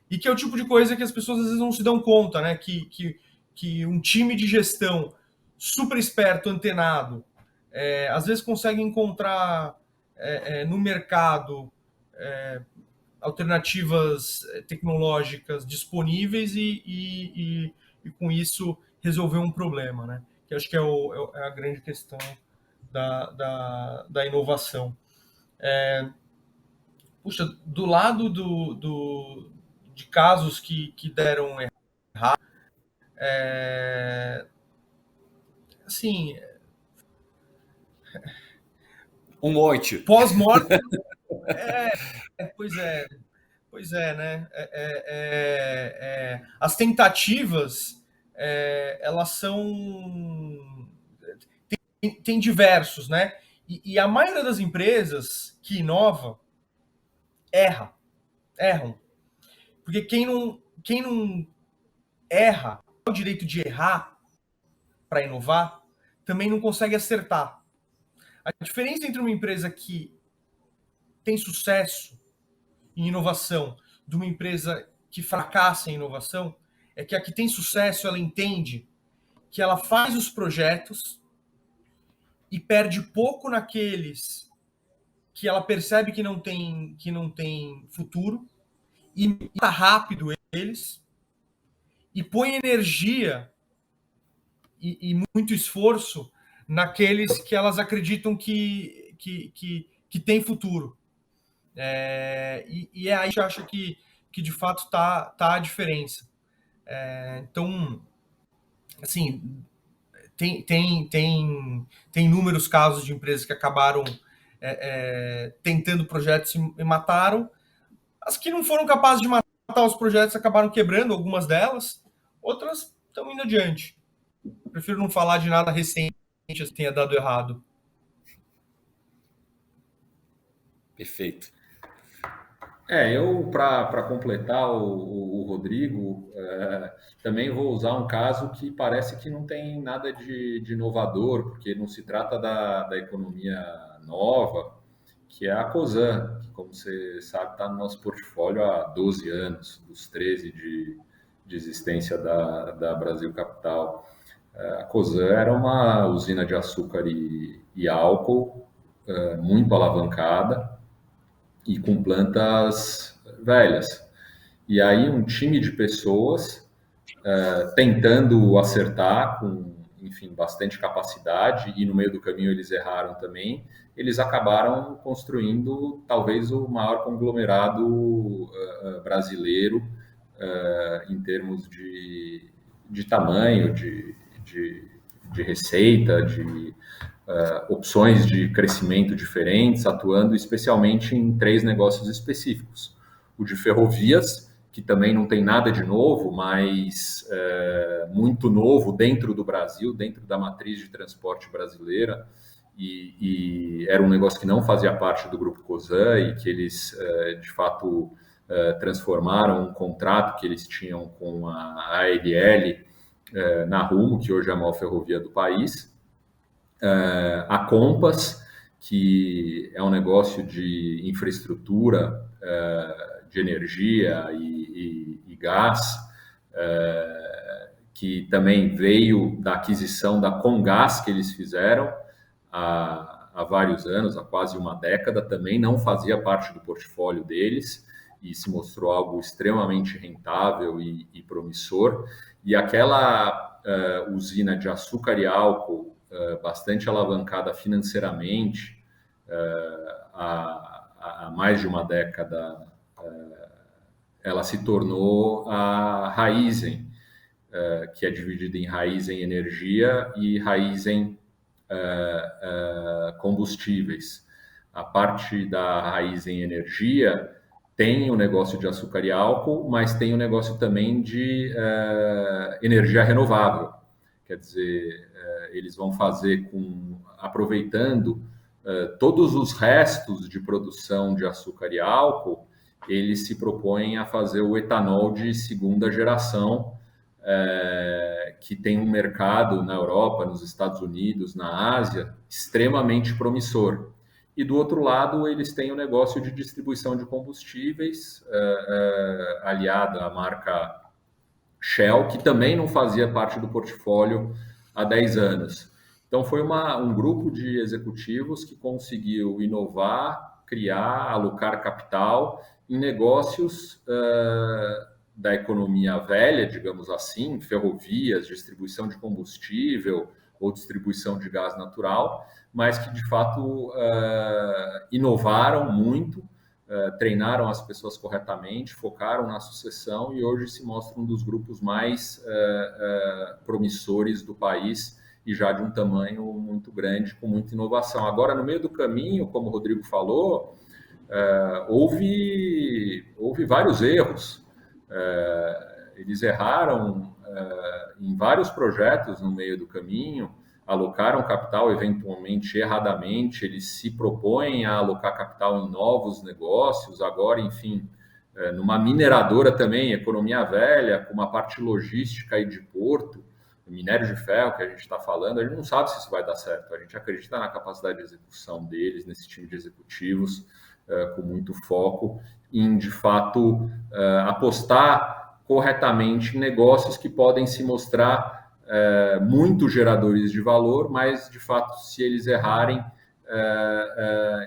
E que é o tipo de coisa que as pessoas às vezes não se dão conta, né? Que um time de gestão super esperto, antenado, às vezes consegue encontrar no mercado alternativas tecnológicas disponíveis e com isso resolver um problema, né? Que acho que é a grande questão da inovação. Puxa, do lado de casos que deram errado, assim, um monte. Pós-morte, pois é, né? As tentativas, elas são tem diversos, né? E a maioria das empresas que inova erram, porque quem não erra, o direito de errar para inovar, também não consegue acertar. A diferença entre uma empresa que tem sucesso em inovação de uma empresa que fracassa em inovação é que a que tem sucesso, ela entende que ela faz os projetos e perde pouco naqueles que ela percebe que não tem futuro e mata rápido eles e põe energia e muito esforço naqueles que elas acreditam que tem futuro. E aí a gente acha que de fato tá a diferença. Então, assim, tem inúmeros casos de empresas que acabaram tentando projetos e mataram. As que não foram capazes de matar os projetos acabaram quebrando, algumas delas. Outras estão indo adiante. Prefiro não falar de nada recente que tenha dado errado. Perfeito. Eu, para completar o Rodrigo, também vou usar um caso que parece que não tem nada de inovador, porque não se trata da economia nova, que é a Cosan, que, como você sabe, está no nosso portfólio há 12 anos, dos 13 de existência da Brasil Capital. A Cosan era uma usina de açúcar e álcool muito alavancada, e com plantas velhas. E aí um time de pessoas tentando acertar com, enfim, bastante capacidade, e no meio do caminho eles erraram também, eles acabaram construindo talvez o maior conglomerado brasileiro em termos de tamanho, de receita, de opções de crescimento diferentes, atuando especialmente em 3 negócios específicos. O de ferrovias, que também não tem nada de novo, mas muito novo dentro do Brasil, dentro da matriz de transporte brasileira, e era um negócio que não fazia parte do Grupo Cosan e que eles, de fato, transformaram um contrato que eles tinham com a ALL na Rumo, que hoje é a maior ferrovia do país. A Compass, que é um negócio de infraestrutura, de energia e gás, que também veio da aquisição da Comgás que eles fizeram há vários anos, há quase uma década, também não fazia parte do portfólio deles e se mostrou algo extremamente rentável e promissor. E aquela usina de açúcar e álcool, bastante alavancada financeiramente, há mais de uma década, ela se tornou a Raízen, que é dividida em Raízen Energia e Raízen combustíveis. A parte da raiz em energia tem o negócio de açúcar e álcool, mas tem o negócio também de energia renovável. Quer dizer, eles vão fazer aproveitando todos os restos de produção de açúcar e álcool, eles se propõem a fazer o etanol de segunda geração, que tem um mercado na Europa, nos Estados Unidos, na Ásia, extremamente promissor. E do outro lado, eles têm o negócio de distribuição de combustíveis, aliado à marca Shell, que também não fazia parte do portfólio há 10 anos. Então, foi um grupo de executivos que conseguiu inovar, criar, alocar capital em negócios da economia velha, digamos assim, ferrovias, distribuição de combustível ou distribuição de gás natural, mas que, de fato, inovaram muito, treinaram as pessoas corretamente, focaram na sucessão e hoje se mostra um dos grupos mais promissores do país e já de um tamanho muito grande, com muita inovação. Agora, no meio do caminho, como o Rodrigo falou, houve vários erros. Eles erraram em vários projetos no meio do caminho, alocaram capital eventualmente erradamente, eles se propõem a alocar capital em novos negócios, agora, enfim, numa mineradora também, economia velha, com uma parte logística e de porto, minério de ferro que a gente está falando, a gente não sabe se isso vai dar certo, a gente acredita na capacidade de execução deles, nesse time de executivos, com muito foco em, de fato, apostar corretamente em negócios que podem se mostrar muito geradores de valor, mas, de fato, se eles errarem,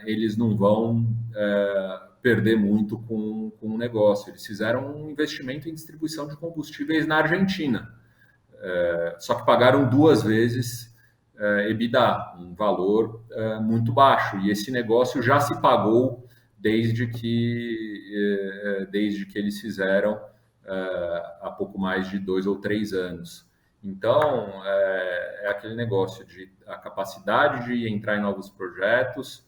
eles não vão perder muito com o negócio. Eles fizeram um investimento em distribuição de combustíveis na Argentina, só que pagaram 2 vezes EBITDA, um valor muito baixo, e esse negócio já se pagou desde que eles fizeram há pouco mais de 2 ou 3 anos. Então, é aquele negócio de a capacidade de entrar em novos projetos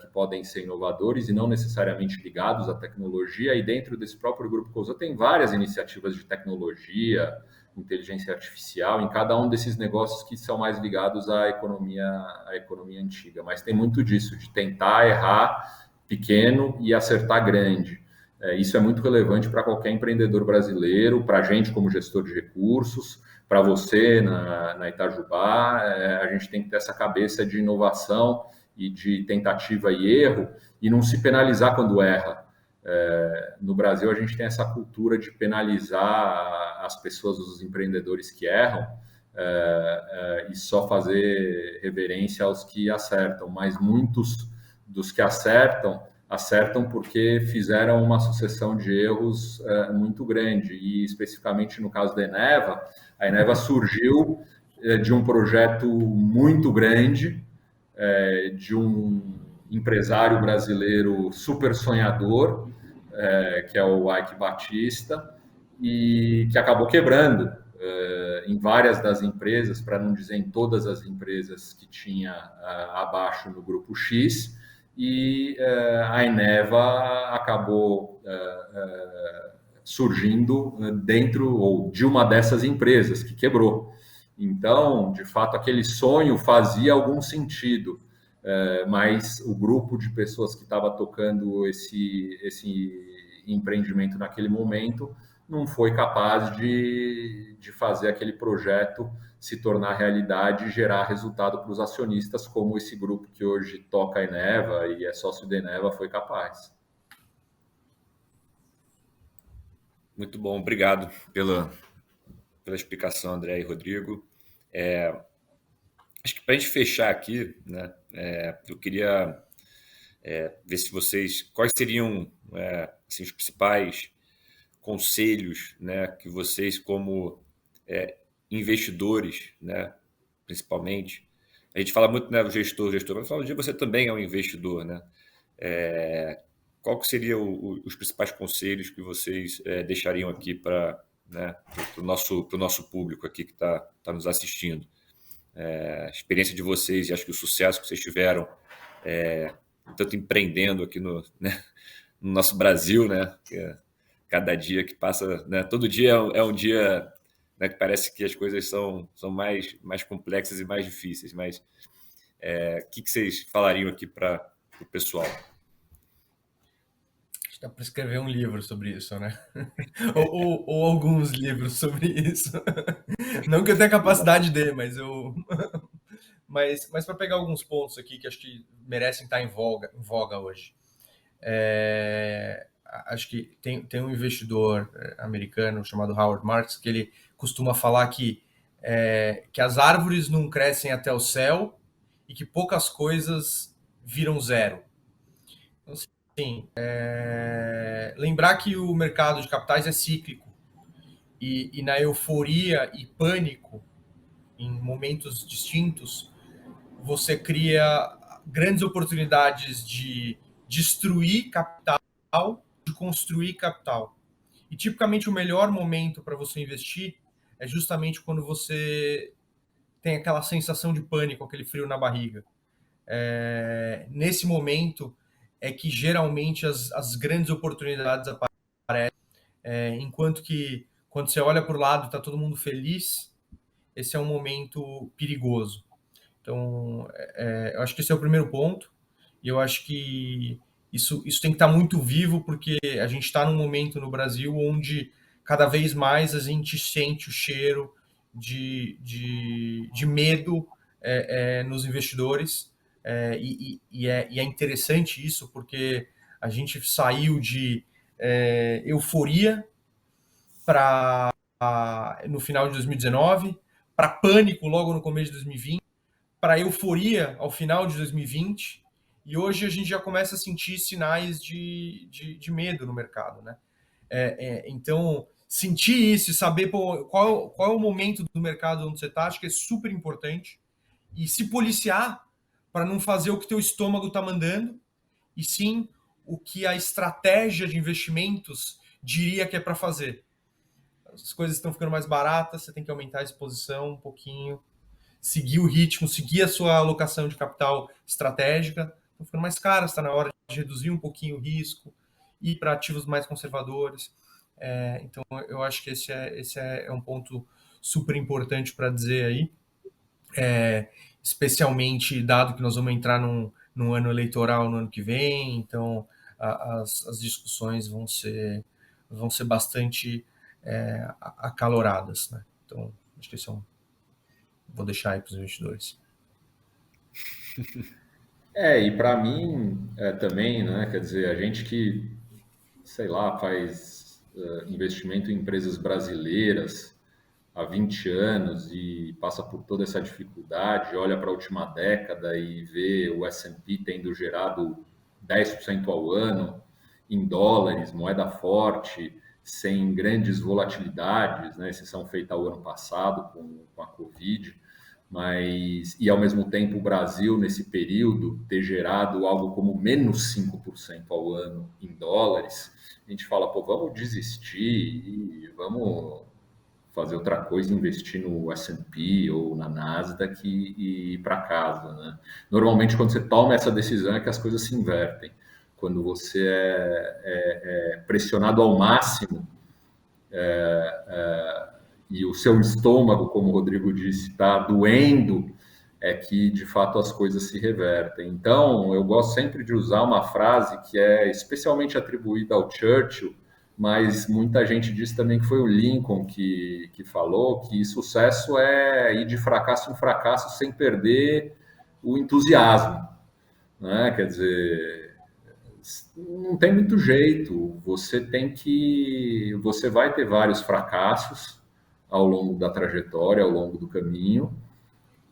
que podem ser inovadores e não necessariamente ligados à tecnologia, e dentro desse próprio Grupo Cosan tem várias iniciativas de tecnologia, inteligência artificial, em cada um desses negócios que são mais ligados à economia antiga. Mas tem muito disso, de tentar errar pequeno e acertar grande. Isso é muito relevante para qualquer empreendedor brasileiro, para a gente como gestor de recursos, para você na Itajubá. A gente tem que ter essa cabeça de inovação e de tentativa e erro e não se penalizar quando erra. No Brasil, a gente tem essa cultura de penalizar as pessoas, os empreendedores que erram, e só fazer reverência aos que acertam, mas muitos dos que acertam porque fizeram uma sucessão de erros muito grande, e especificamente no caso da Eneva, a Eneva surgiu de um projeto muito grande, de um empresário brasileiro super sonhador, que é o Ike Batista, e que acabou quebrando em várias das empresas, para não dizer em todas as empresas que tinha abaixo no Grupo X, e a Eneva acabou surgindo dentro ou de uma dessas empresas que quebrou. Então, de fato, aquele sonho fazia algum sentido, mas o grupo de pessoas que estava tocando esse empreendimento naquele momento não foi capaz de fazer aquele projeto se tornar realidade e gerar resultado para os acionistas, como esse grupo que hoje toca a Eneva e é sócio da Eneva foi capaz. Muito bom, obrigado pela explicação, André e Rodrigo. Acho que para a gente fechar aqui, né, eu queria ver se quais seriam assim, os principais conselhos, né, que vocês, como investidores, né, principalmente, a gente fala muito, né, do gestor, mas fala de você também é um investidor, né? Qual que seriam os principais conselhos que vocês deixariam aqui para, né, o nosso público aqui que está nos assistindo? a experiência de vocês e acho que o sucesso que vocês tiveram, tanto empreendendo aqui né, no nosso Brasil, né? Cada dia que passa, né, todo dia é um dia, né, que parece que as coisas são mais complexas e mais difíceis, mas o que vocês falariam aqui para o pessoal? Dá para escrever um livro sobre isso, né? ou alguns livros sobre isso. Não que eu tenha capacidade de, mas eu. Mas para pegar alguns pontos aqui que acho que merecem estar em voga hoje. Acho que tem um investidor americano chamado Howard Marks que ele costuma falar que as árvores não crescem até o céu e que poucas coisas viram zero. Então, assim, lembrar que o mercado de capitais é cíclico e na euforia e pânico, em momentos distintos, você cria grandes oportunidades de destruir capital, de construir capital. E tipicamente o melhor momento para você investir é justamente quando você tem aquela sensação de pânico, aquele frio na barriga. Nesse momento é que geralmente as grandes oportunidades aparecem, enquanto que quando você olha para o lado está todo mundo feliz, esse é um momento perigoso. Então, eu acho que esse é o primeiro ponto, e eu acho que isso tem que estar muito vivo, porque a gente está num momento no Brasil onde cada vez mais a gente sente o cheiro de medo nos investidores, e é interessante isso, porque a gente saiu de euforia no final de 2019, para pânico logo no começo de 2020, para euforia ao final de 2020, e hoje a gente já começa a sentir sinais de medo no mercado, né? Então, sentir isso e saber qual é o momento do mercado onde você está, acho que é super importante, e se policiar para não fazer o que teu estômago está mandando, e sim o que a estratégia de investimentos diria que é para fazer. As coisas estão ficando mais baratas, você tem que aumentar a exposição um pouquinho, seguir o ritmo, seguir a sua alocação de capital estratégica. Estão ficando mais caras, está na hora de reduzir um pouquinho o risco, ir para ativos mais conservadores. Então, eu acho que esse é um ponto super importante para dizer aí, especialmente dado que nós vamos entrar num ano eleitoral no ano que vem, então as discussões vão ser bastante acaloradas, né? Então, acho que esse é vou deixar aí para os investidores. E para mim também, né? Quer dizer, a gente que, sei lá, faz investimento em empresas brasileiras há 20 anos e passa por toda essa dificuldade, olha para a última década e vê o S&P tendo gerado 10% ao ano em dólares, moeda forte, sem grandes volatilidades, né? Exceção feita ao ano passado com a Covid, mas, e ao mesmo tempo o Brasil, nesse período, ter gerado algo como menos 5% ao ano em dólares, a gente fala, pô, vamos desistir e vamos fazer outra coisa, investir no S&P ou na Nasdaq e ir para casa, né? Normalmente, quando você toma essa decisão, é que as coisas se invertem. Quando você é pressionado ao máximo e o seu estômago, como o Rodrigo disse, está doendo, é que, de fato, as coisas se revertem. Então, eu gosto sempre de usar uma frase que é especialmente atribuída ao Churchill, mas muita gente diz também que foi o Lincoln que falou que sucesso é ir de fracasso em fracasso sem perder o entusiasmo, né? Quer dizer, não tem muito jeito, você vai ter vários fracassos ao longo da trajetória, ao longo do caminho,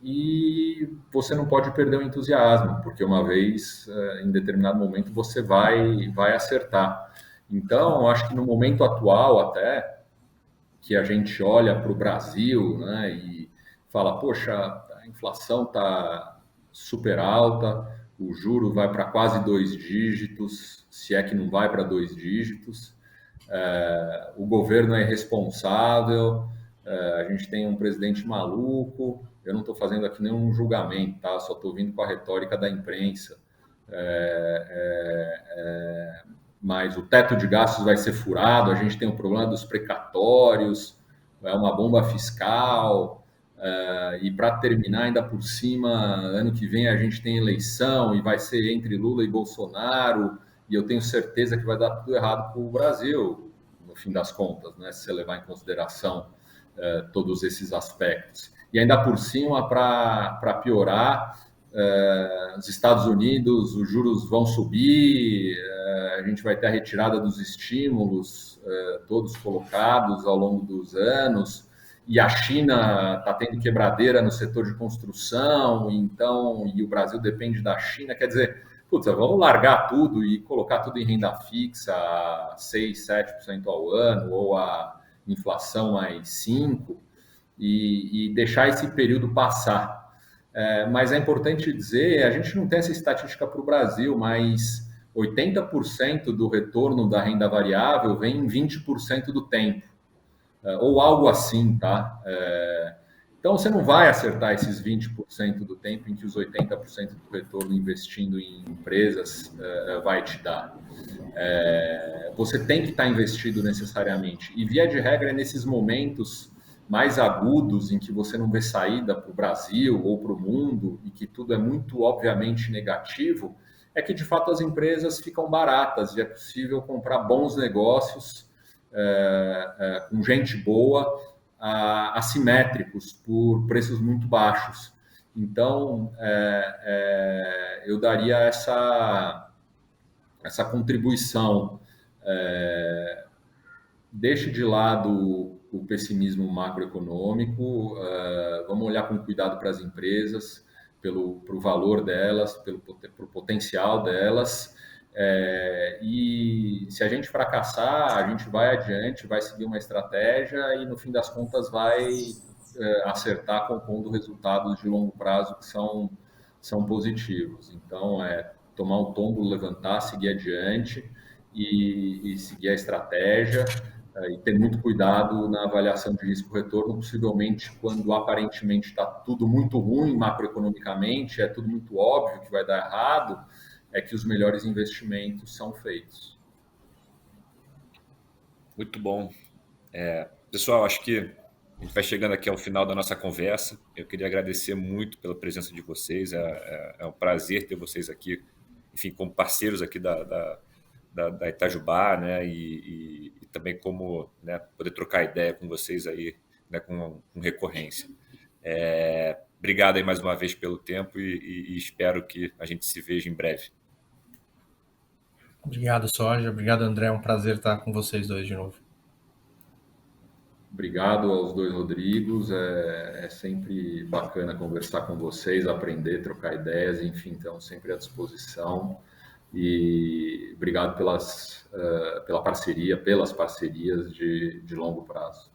e você não pode perder o entusiasmo, porque uma vez, em determinado momento, você vai acertar. Então, acho que no momento atual até, que a gente olha para o Brasil, né, e fala, poxa, a inflação está super alta, o juro vai para quase 2 dígitos, se é que não vai para 2 dígitos, o governo é irresponsável, a gente tem um presidente maluco, eu não estou fazendo aqui nenhum julgamento, tá? Só estou vindo com a retórica da imprensa. Mas o teto de gastos vai ser furado, a gente tem o problema dos precatórios, é uma bomba fiscal, e para terminar, ainda por cima, ano que vem a gente tem eleição e vai ser entre Lula e Bolsonaro, e eu tenho certeza que vai dar tudo errado para o Brasil, no fim das contas, né, se você levar em consideração todos esses aspectos. E ainda por cima, para piorar, os Estados Unidos, os juros vão subir, a gente vai ter a retirada dos estímulos, todos colocados ao longo dos anos, e a China está tendo quebradeira no setor de construção, então, e o Brasil depende da China, quer dizer, putz, vamos largar tudo e colocar tudo em renda fixa, 6, 7% ao ano, ou a inflação mais 5%, e deixar esse período passar. Mas é importante dizer, a gente não tem essa estatística para o Brasil, mas 80% do retorno da renda variável vem em 20% do tempo, ou algo assim, tá? Então, você não vai acertar esses 20% do tempo em que os 80% do retorno investindo em empresas vai te dar. Você tem que estar investido necessariamente. E, via de regra, é nesses momentos mais agudos, em que você não vê saída para o Brasil ou para o mundo, e que tudo é muito, obviamente, negativo, é que, de fato, as empresas ficam baratas e é possível comprar bons negócios com gente boa, assimétricos, por preços muito baixos. Então, eu daria essa contribuição. Deixe de lado o pessimismo macroeconômico, vamos olhar com cuidado para as empresas, pro valor delas, pro potencial delas, e se a gente fracassar, a gente vai adiante, vai seguir uma estratégia e, no fim das contas, vai acertar compondo resultados de longo prazo que são positivos. Então, tomar um tombo, levantar, seguir adiante e seguir a estratégia, e ter muito cuidado na avaliação de risco-retorno, possivelmente quando aparentemente está tudo muito ruim macroeconomicamente, é tudo muito óbvio que vai dar errado, é que os melhores investimentos são feitos. Muito bom. Pessoal, acho que a gente vai chegando aqui ao final da nossa conversa. Eu queria agradecer muito pela presença de vocês, é um prazer ter vocês aqui, enfim, como parceiros aqui da Itajubá, né, e também como, né, poder trocar ideia com vocês aí, né, com recorrência. Obrigado aí mais uma vez pelo tempo e espero que a gente se veja em breve. Obrigado, Soja. Obrigado, André. É um prazer estar com vocês dois de novo. Obrigado aos dois Rodrigos. É sempre bacana conversar com vocês, aprender, trocar ideias, enfim, então sempre à disposição. E obrigado pela parceria, pelas parcerias de longo prazo.